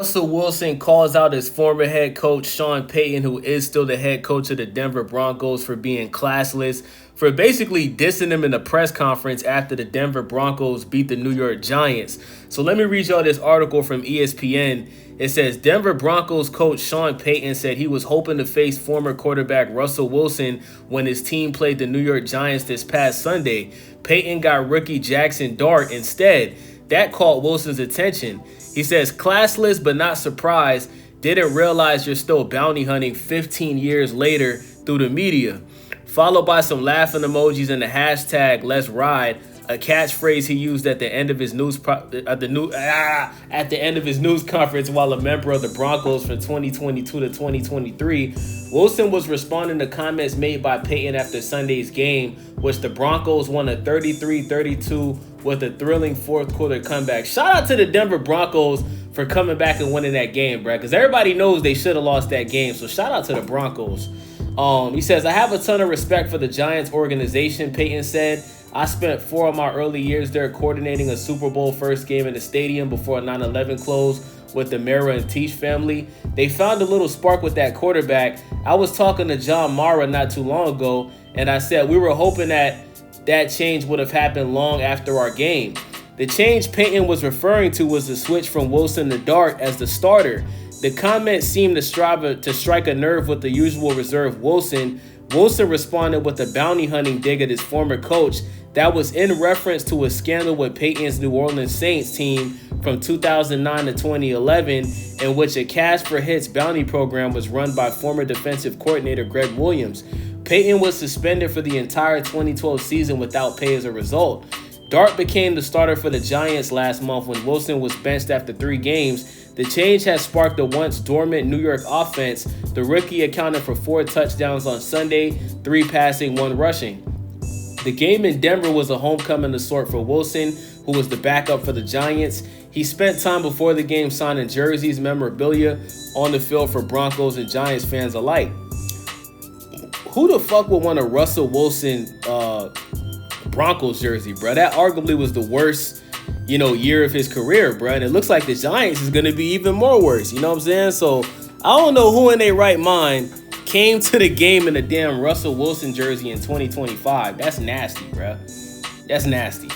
Russell Wilson calls out his former head coach, Sean Payton, who is still the head coach of the Denver Broncos, for being classless, for basically dissing him in the press conference after the Denver Broncos beat the New York Giants. So let me read y'all this article from ESPN. It says Denver Broncos coach Sean Payton said he was hoping to face former quarterback Russell Wilson when his team played the New York Giants this past Sunday. Payton got rookie Jackson Dart instead. That caught Wilson's attention. He says, classless but not surprised, didn't realize you're still bounty hunting 15 years later through the media. Followed by some laughing emojis and the hashtag Let's Ride, a catchphrase he used at the end of his news conference while a member of the Broncos from 2022 to 2023. Wilson was responding to comments made by Payton after Sunday's game, which the Broncos won a 33-32 with a thrilling fourth quarter comeback. Shout out to the Denver Broncos for coming back and winning that game, bro, because everybody knows they should have lost that game. So shout out to the Broncos. He says, I have a ton of respect for the Giants organization, Payton said. I spent 4 of my early years there coordinating a Super Bowl first game in the stadium before 9/11 closed with the Mara and Teach family. They found a little spark with that quarterback. I was talking to John Mara not too long ago, and I said we were hoping that change would have happened long after our game. The change Payton was referring to was the switch from Wilson to Dart as the starter. The comment seemed to strive to strike a nerve with the usual reserve Wilson. Wilson responded with a bounty hunting dig at his former coach that was in reference to a scandal with Payton's New Orleans Saints team from 2009 to 2011, in which a cash for hits bounty program was run by former defensive coordinator Greg Williams. Payton was suspended for the entire 2012 season without pay as a result. Dart became the starter for the Giants last month when Wilson was benched after 3 games. The change has sparked a once dormant New York offense. The rookie accounted for 4 touchdowns on Sunday, 3 passing, 1 rushing. The game in Denver was a homecoming of sort for Wilson, who was the backup for the Giants. He spent time before the game signing jerseys, memorabilia on the field for Broncos and Giants fans alike. Who the fuck would want a Russell Wilson Broncos jersey, bro? That arguably was the worst, year of his career, bro. And it looks like the Giants is going to be even more worse. You know what I'm saying? So I don't know who in their right mind came to the game in a damn Russell Wilson jersey in 2025. That's nasty, bro. That's nasty.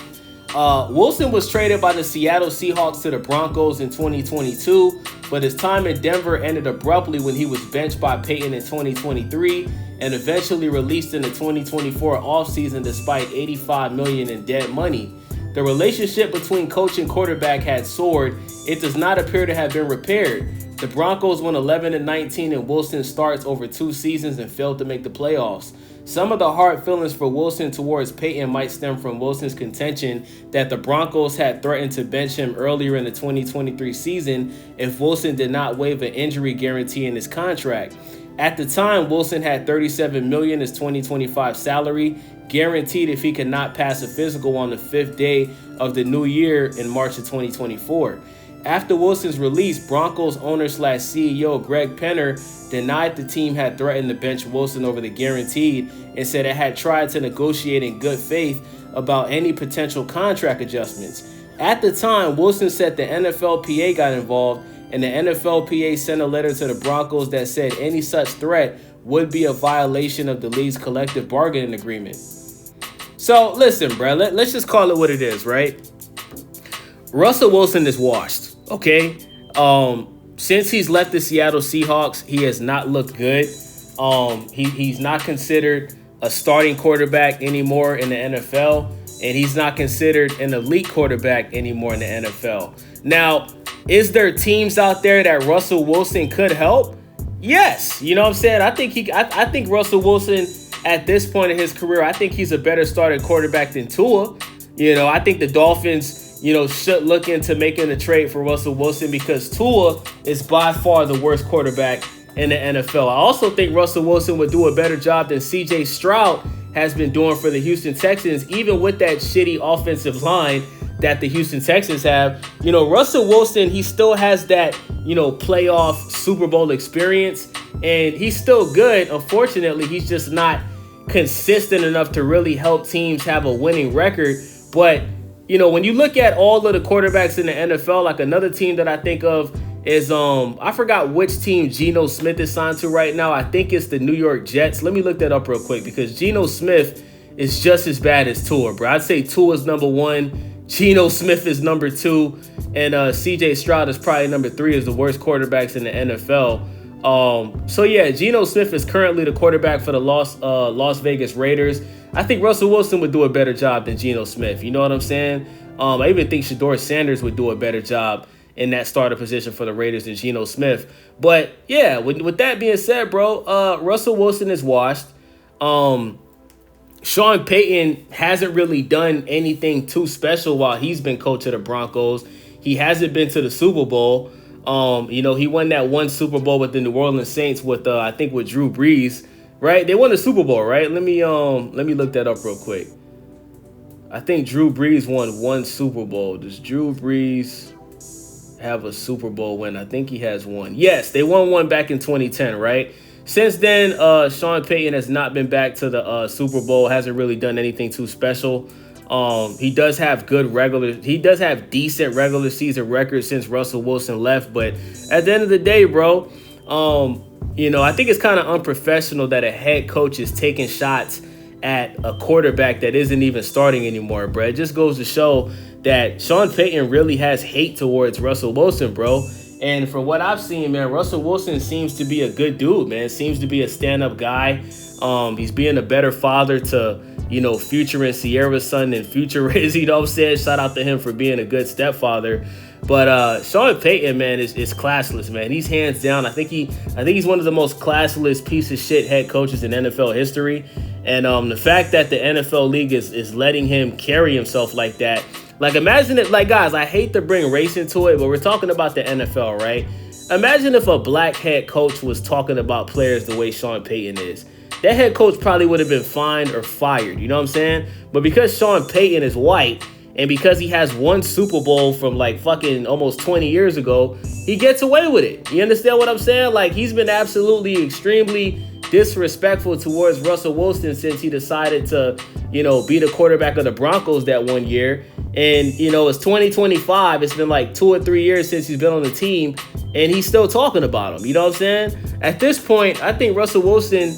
Wilson was traded by the Seattle Seahawks to the Broncos in 2022, but his time in Denver ended abruptly when he was benched by Payton in 2023 and eventually released in the 2024 offseason despite $85 million in dead money. The relationship between coach and quarterback had soared. It does not appear to have been repaired. The Broncos won 11-19 in Wilson's starts over 2 seasons and failed to make the playoffs. Some of the hard feelings for Wilson towards Payton might stem from Wilson's contention that the Broncos had threatened to bench him earlier in the 2023 season if Wilson did not waive an injury guarantee in his contract. At the time, Wilson had $37 million as 2025 salary, guaranteed if he could not pass a physical on the 5th day of the new year in March of 2024. After Wilson's release, Broncos owner/CEO Greg Penner denied the team had threatened to bench Wilson over the guaranteed and said it had tried to negotiate in good faith about any potential contract adjustments. At the time, Wilson said the NFLPA got involved, and the NFLPA sent a letter to the Broncos that said any such threat would be a violation of the league's collective bargaining agreement. So listen, bro, let's just call it what it is, right? Russell Wilson is washed, okay? Since he's left the Seattle Seahawks, he has not looked good. He's not considered a starting quarterback anymore in the NFL, and he's not considered an elite quarterback anymore in the NFL. Now, is there teams out there that Russell Wilson could help? Yes. You know what I'm saying? I think Russell Wilson at this point in his career, I think he's a better starting quarterback than Tua. I think the Dolphins, should look into making a trade for Russell Wilson because Tua is by far the worst quarterback in the NFL. I also think Russell Wilson would do a better job than C.J. Stroud has been doing for the Houston Texans, even with that shitty offensive line that the Houston Texans have. Russell Wilson, he still has that, playoff Super Bowl experience, and he's still good. Unfortunately, he's just not consistent enough to really help teams have a winning record. But when you look at all of the quarterbacks in the NFL, like another team that I think of is I forgot which team Geno Smith is signed to right now. I think it's the New York Jets. Let me look that up real quick because Geno Smith is just as bad as Tua, bro. I'd say Tua is number 1, Geno Smith is number 2, and CJ Stroud is probably number 3 as the worst quarterbacks in the NFL. So yeah, Geno Smith is currently the quarterback for the Las Vegas Raiders. I think Russell Wilson would do a better job than Geno Smith. You know what I'm saying? I even think Shedeur Sanders would do a better job in that starter position for the Raiders than Geno Smith. But yeah, with that being said, bro, Russell Wilson is washed. Sean Payton hasn't really done anything too special while he's been coach of the Broncos. He hasn't been to the Super Bowl. He won that one Super Bowl with the New Orleans Saints with I think with Drew Brees, right? They won the Super Bowl, right? Let me look that up real quick. I think Drew Brees won one Super Bowl. Does Drew Brees have a Super Bowl win? I think he has one. Yes, they won one back in 2010, right? Since then, Sean Payton has not been back to the Super Bowl, hasn't really done anything too special. He does have decent regular season records since Russell Wilson left, but at the end of the day, bro, I think it's kind of unprofessional that a head coach is taking shots at a quarterback that isn't even starting anymore, bro. It just goes to show that Sean Payton really has hate towards Russell Wilson, bro. And for what I've seen, man, Russell Wilson seems to be a good dude, man. Seems to be a stand-up guy. He's being a better father to, Future and Sierra's son and Future is, you know what I'm saying? Shout out to him for being a good stepfather. But Sean Payton, man, is classless, man. He's hands down. I think he's one of the most classless piece of shit head coaches in NFL history. And the fact that the NFL league is letting him carry himself like that. Like, imagine it, like, guys, I hate to bring race into it, but we're talking about the NFL, right? Imagine if a black head coach was talking about players the way Sean Payton is. That head coach probably would have been fined or fired, you know what I'm saying? But because Sean Payton is white, and because he has one Super Bowl from like fucking almost 20 years ago, he gets away with it. You understand what I'm saying? Like, he's been absolutely extremely disrespectful towards Russell Wilson since he decided to, be the quarterback of the Broncos that one year. And, it's 2025. It's been like 2 or 3 years since he's been on the team, and he's still talking about him. You know what I'm saying? At this point, I think Russell Wilson,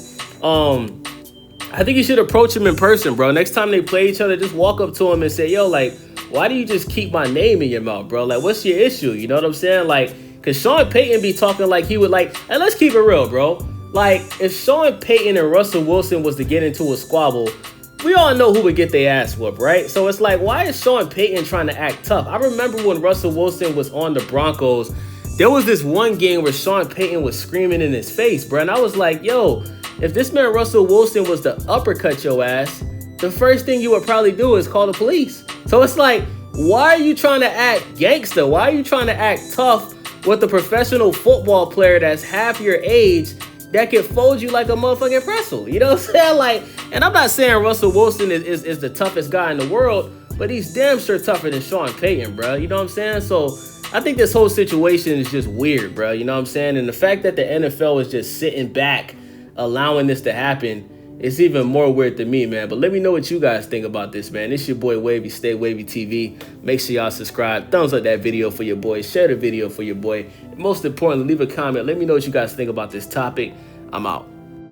I think you should approach him in person, bro. Next time they play each other, just walk up to him and say, yo, like, why do you just keep my name in your mouth, bro? Like, what's your issue? You know what I'm saying? Like, because Sean Payton be talking like he would like, and let's keep it real, bro. Like, if Sean Payton and Russell Wilson was to get into a squabble, we all know who would get their ass whooped, right? So it's like, why is Sean Payton trying to act tough? I remember when Russell Wilson was on the Broncos, there was this one game where Sean Payton was screaming in his face, bro. And I was like, yo, if this man Russell Wilson was to uppercut your ass, the first thing you would probably do is call the police. So it's like, why are you trying to act gangster? Why are you trying to act tough with a professional football player that's half your age that can fold you like a motherfucking pretzel? You know what I'm saying? Like, and I'm not saying Russell Wilson is the toughest guy in the world, but he's damn sure tougher than Sean Payton, bro. You know what I'm saying? So I think this whole situation is just weird, bro. You know what I'm saying? And the fact that the NFL is just sitting back, allowing this to happen, it's even more weird to me, man. But let me know what you guys think about this, man. It's your boy Wavy, Stay Wavy TV. Make sure y'all subscribe. Thumbs up that video for your boy. Share the video for your boy. And most importantly, leave a comment. Let me know what you guys think about this topic. I'm out.